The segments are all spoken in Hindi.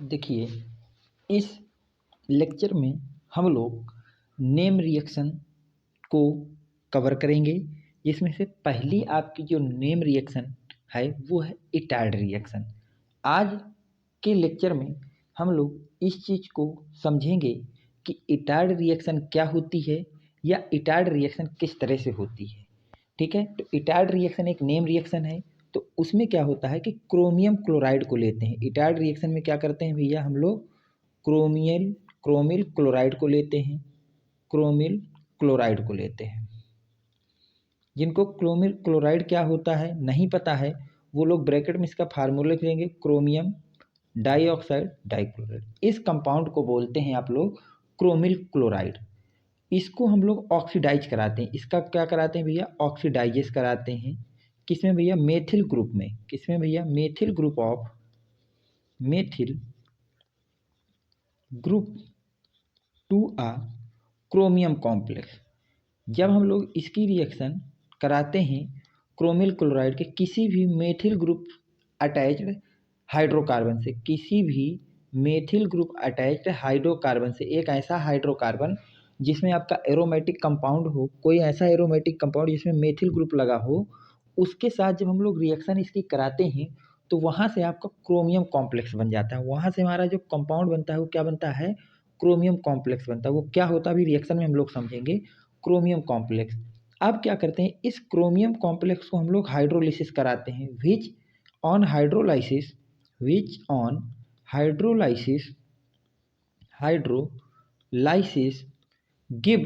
देखिए, इस लेक्चर में हम लोग नेम रिएक्शन को कवर करेंगे, जिसमें से पहली आपकी जो नेम रिएक्शन है वो है इटार्ड रिएक्शन। आज के लेक्चर में हम लोग इस चीज़ को समझेंगे कि इटार्ड रिएक्शन क्या होती है या इटार्ड रिएक्शन किस तरह से होती है। ठीक है, तो इटार्ड रिएक्शन एक नेम रिएक्शन है। तो उसमें क्या होता है कि क्रोमियम क्लोराइड को लेते हैं। इटार्ड रिएक्शन में क्या करते हैं भैया, हम लोग क्रोमिल क्लोराइड को लेते हैं। क्रोमिल क्लोराइड को लेते हैं। जिनको क्रोमिल क्लोराइड क्या होता है नहीं पता है, वो लोग ब्रैकेट में इसका फार्मूला लिख लेंगे, क्रोमियम डाइऑक्साइड डाइक्लोराइड। इस कंपाउंड को बोलते हैं आप लोग क्रोमिल क्लोराइड। इसको हम लोग ऑक्सीडाइज कराते हैं। इसका क्या कराते हैं भैया, ऑक्सीडाइजेस कराते हैं। किसमें भैया, मेथिल ग्रुप में। किसमें भैया, methyl group of methyl group to आ क्रोमियम कॉम्प्लेक्स। जब हम लोग इसकी रिएक्शन कराते हैं क्रोमिल क्लोराइड के किसी भी मेथिल ग्रुप अटैच्ड हाइड्रोकार्बन से, किसी भी मेथिल ग्रुप अटैच्ड हाइड्रोकार्बन से, एक ऐसा हाइड्रोकार्बन जिसमें आपका एरोमेटिक कंपाउंड हो, कोई ऐसा एरोमेटिक कंपाउंड जिसमें मेथिल ग्रुप लगा हो, उसके साथ जब हम लोग रिएक्शन इसकी कराते हैं तो वहाँ से आपका क्रोमियम कॉम्प्लेक्स बन जाता है। वहाँ से हमारा जो कंपाउंड बनता है वो क्या बनता है, क्रोमियम कॉम्प्लेक्स बनता है। वो क्या होता है अभी रिएक्शन में हम लोग समझेंगे, क्रोमियम कॉम्प्लेक्स। अब क्या करते हैं, इस क्रोमियम कॉम्प्लेक्स को हम लोग हाइड्रोलिसिस कराते हैं। Which on hydrolysis hydrolysis give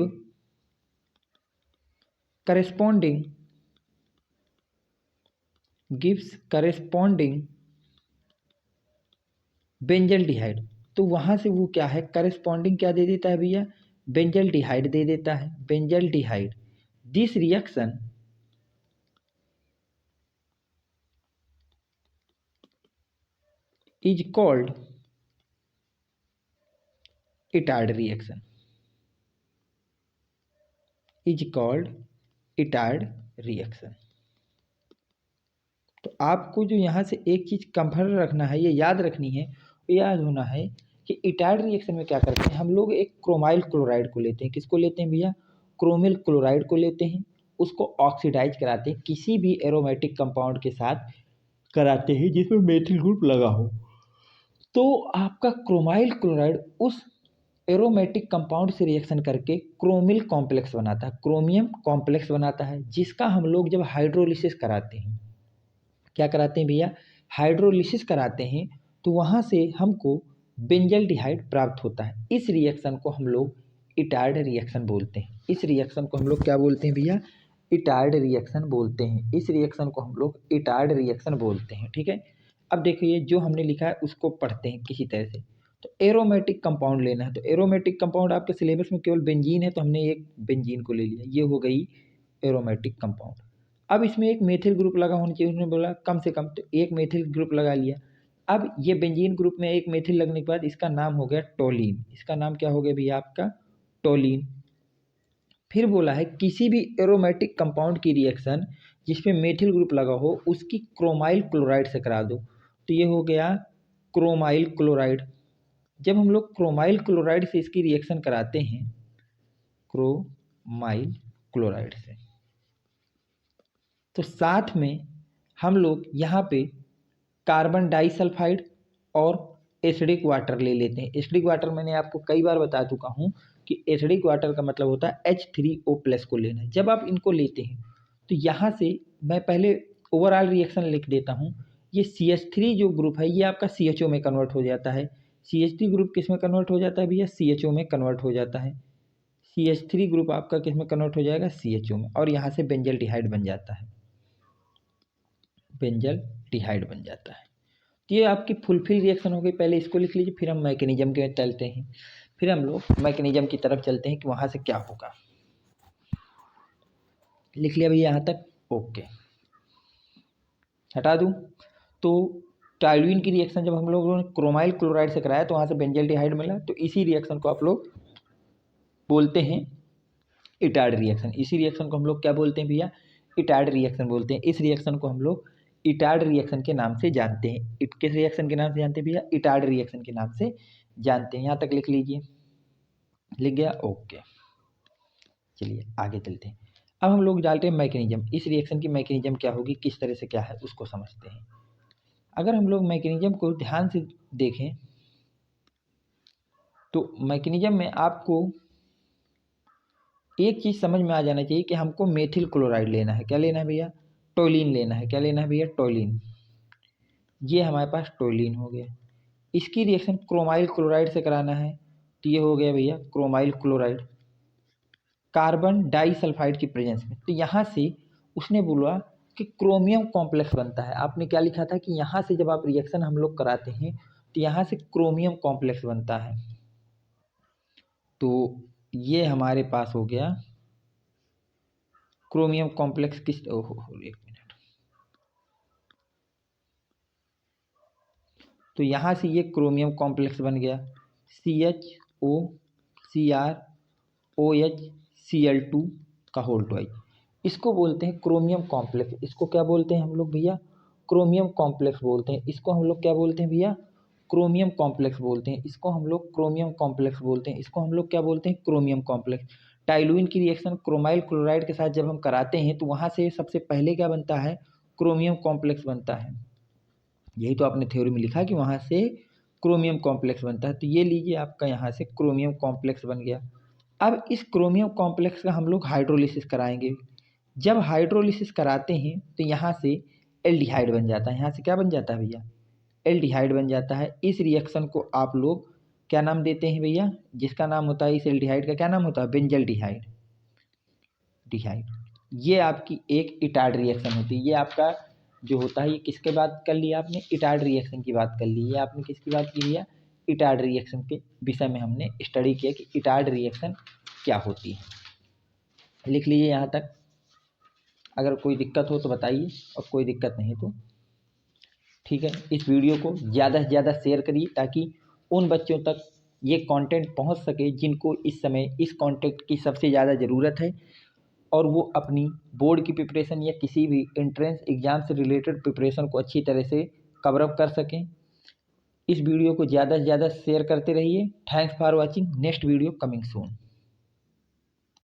corresponding benzaldehyde. तो वहाँ से वो क्या है, करेस्पॉन्डिंग क्या दे देता है भैया, बेंजल्डिहाइड दे देता है, benzaldehyde. This reaction is called Etard reaction, is called Etard reaction. तो आपको जो यहाँ से एक चीज़ कंफर्म रखना है, ये याद रखनी है, याद होना है कि इटार्ड रिएक्शन में क्या करते हैं हम लोग, एक क्रोमाइल क्लोराइड को लेते हैं। किसको लेते हैं भैया, क्रोमिल क्लोराइड को लेते हैं। उसको ऑक्सीडाइज कराते हैं, किसी भी एरोमेटिक कंपाउंड के साथ कराते हैं जिसमें मेथिल ग्रुप लगा हो। तो आपका क्रोमाइल क्लोराइड उस एरोमेटिक कंपाउंड से रिएक्शन करके क्रोमिल कॉम्प्लेक्स बनाता है, क्रोमियम कॉम्प्लेक्स बनाता है, जिसका हम लोग जब हाइड्रोलिसिस कराते हैं, क्या कराते हैं भैया, हाइड्रोलिसिस कराते हैं, तो वहाँ से हमको बेंजल्डिहाइड प्राप्त होता है। इस रिएक्शन को हम लोग इटार्ड रिएक्शन बोलते हैं। इस रिएक्शन को हम लोग क्या बोलते हैं भैया, इटार्ड रिएक्शन बोलते हैं। इस रिएक्शन को हम लोग इटार्ड रिएक्शन बोलते हैं। ठीक है, अब देखिए जो हमने लिखा है उसको पढ़ते हैं किसी तरह से। तो एरोमेटिक कंपाउंड लेना है, तो एरोमेटिक कंपाउंड आपके सिलेबस में केवल बेंजीन है, तो हमने एक बेंजीन को ले लिया, ये हो गई एरोमेटिक कंपाउंड। अब इसमें एक मेथिल ग्रुप लगा होना चाहिए, उन्होंने बोला कम से कम, तो एक मेथिल ग्रुप लगा लिया। अब ये बेंजीन ग्रुप में एक मेथिल लगने के बाद इसका नाम हो गया टोलीन। इसका नाम क्या हो गया भैया आपका, टोलीन। फिर बोला है किसी भी एरोमेटिक कंपाउंड की रिएक्शन जिसमें मेथिल ग्रुप लगा हो उसकी क्रोमाइल क्लोराइड से करा दो, तो ये हो गया क्रोमाइल क्लोराइड। जब हम लोग क्रोमाइल क्लोराइड से इसकी रिएक्शन कराते हैं, क्रोमाइल क्लोराइड से, तो साथ में हम लोग यहाँ पे कार्बन डाइसल्फाइड और एसिडिक वाटर ले लेते हैं। एसिडिक वाटर मैंने आपको कई बार बता चुका हूँ कि एसिडिक वाटर का मतलब होता है H3O+ को लेना है। जब आप इनको लेते हैं तो यहाँ से मैं पहले ओवरऑल रिएक्शन लिख देता हूँ। ये CH3 जो ग्रुप है ये आपका CHO में कन्वर्ट हो जाता है। CH3 ग्रुप किस में कन्वर्ट हो जाता है भैया, CHO में कन्वर्ट हो जाता है। CH3 ग्रुप आपका किस में कन्वर्ट हो जाएगा, CHO में, और यहाँ से बेंजल्डिहाइड बन जाता है, बेंजल्डिहाइड बन जाता है। ये आपकी फुलफिल रिएक्शन हो गई। पहले इसको लिख लीजिए, फिर हम मैकेनिज्म के चलते हैं, फिर हम लोग मैकेनिज्म की तरफ चलते हैं कि वहाँ से क्या होगा। लिख लिया भैया यहाँ तक, ओके, हटा दूँ। तो टॉल्यूइन की रिएक्शन जब हम लोगों ने क्रोमाइल क्लोराइड से कराया तो वहाँ से बेंजल्डिहाइड मिला, तो इसी रिएक्शन को आप लोग बोलते हैं इटार्ड रिएक्शन। इसी रिएक्शन को हम लोग क्या बोलते हैं भैया, इटार्ड रिएक्शन बोलते हैं। इस रिएक्शन को हम लोग इटार्ड रिएक्शन के नाम से जानते हैं। किस रिएक्शन के नाम से जानते हैं भैया? इटार्ड रिएक्शन के नाम से जानते हैं। यहाँ तक लिख लीजिए। लिख गया? ओके, चलिए आगे चलते हैं। अब हम लोग डालते हैं मैकेनिज्म। इस रिएक्शन की मैकेनिज्म क्या होगी, किस तरह से क्या है उसको समझते हैं। अगर हम लोग मैकेनिज्म को ध्यान से देखें तो मैकेनिज्म में आपको एक चीज़ समझ में आ जाना चाहिए कि हमको मेथिल क्लोराइड लेना है। क्या लेना है भैया? टोलिन लेना है। क्या लेना है भैया? टोलिन। ये हमारे पास टोलिन हो गया। इसकी रिएक्शन क्रोमाइल क्लोराइड से कराना है तो ये हो गया भैया क्रोमाइल क्लोराइड, कार्बन डाइसल्फाइड की प्रेजेंस में। तो यहाँ से उसने बोला कि क्रोमियम कॉम्प्लेक्स बनता है। आपने क्या लिखा था कि यहाँ से जब आप रिएक्शन हम लोग कराते हैं तो यहाँ से क्रोमियम कॉम्प्लेक्स बनता है। तो ये हमारे पास हो गया क्रोमियम कॉम्प्लेक्स। किस ओहो एक मिनट, तो यहाँ से ये क्रोमियम कॉम्प्लेक्स बन गया CHO CrOH Cl2 का होल ट्वाइस। इसको बोलते हैं क्रोमियम कॉम्प्लेक्स। इसको क्या बोलते हैं हम लोग भैया? क्रोमियम कॉम्प्लेक्स बोलते हैं। इसको हम लोग क्या बोलते हैं भैया? क्रोमियम कॉम्प्लेक्स बोलते हैं। इसको हम लोग क्रोमियम कॉम्प्लेक्स बोलते हैं। इसको हम लोग क्या बोलते हैं? Chromium complex. टाइलुइन की रिएक्शन क्रोमाइल क्लोराइड के साथ जब हम कराते हैं तो वहाँ से सबसे पहले क्या बनता है? क्रोमियम कॉम्प्लेक्स बनता है। यही तो आपने थ्योरी में लिखा कि वहाँ से क्रोमियम कॉम्प्लेक्स बनता है। तो ये लीजिए आपका यहाँ से क्रोमियम कॉम्प्लेक्स बन गया। अब इस क्रोमियम कॉम्प्लेक्स का हम लोग हाइड्रोलिसिस कराएंगे। जब हाइड्रोलिसिस कराते हैं तो यहाँ से एल्डिहाइड बन जाता है। यहाँ से क्या बन जाता है भैया? एल्डिहाइड बन जाता है। इस रिएक्शन को आप लोग क्या नाम देते हैं भैया? जिसका नाम होता है इस एल्डिहाइड का क्या नाम होता है? बेंजल्डिहाइड। डिहाइड। ये आपकी एक इटार्ड रिएक्शन होती है। ये आपका जो होता है ये किसके बात कर लिया आपने? इटार्ड रिएक्शन की बात कर ली। ये आपने किसकी बात की भैया? इटार्ड रिएक्शन के विषय में हमने स्टडी किया कि इटार्ड रिएक्शन क्या होती है। लिख लीजिए यहाँ तक। अगर कोई दिक्कत हो तो बताइए, और कोई दिक्कत नहीं तो ठीक है। इस वीडियो को ज़्यादा से ज़्यादा शेयर करिए ताकि उन बच्चों तक ये कंटेंट पहुंच सके जिनको इस समय इस कंटेंट की सबसे ज़्यादा ज़रूरत है, और वो अपनी बोर्ड की प्रिपरेशन या किसी भी एंट्रेंस एग्ज़ाम से रिलेटेड प्रिपरेशन को अच्छी तरह से कवर अप कर सकें। इस वीडियो को ज़्यादा से ज़्यादा शेयर करते रहिए। Thanks for watching. Next video coming soon.